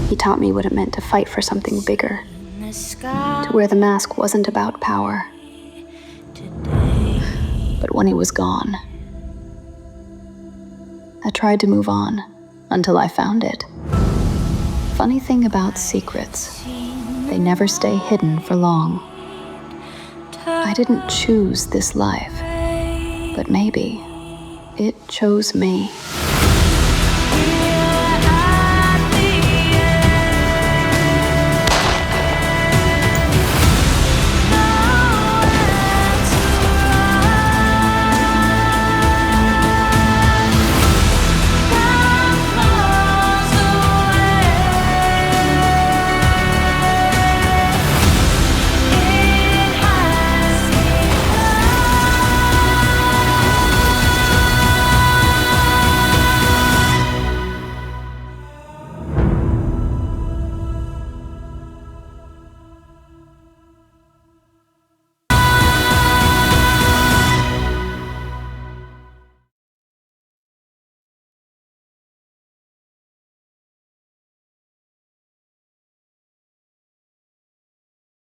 He taught me what it meant to fight for something bigger, to where the mask wasn't about power. But when he was gone, I tried to move on until I found it. Funny thing about secrets, they never stay hidden for long. I didn't choose this life, but maybe it chose me.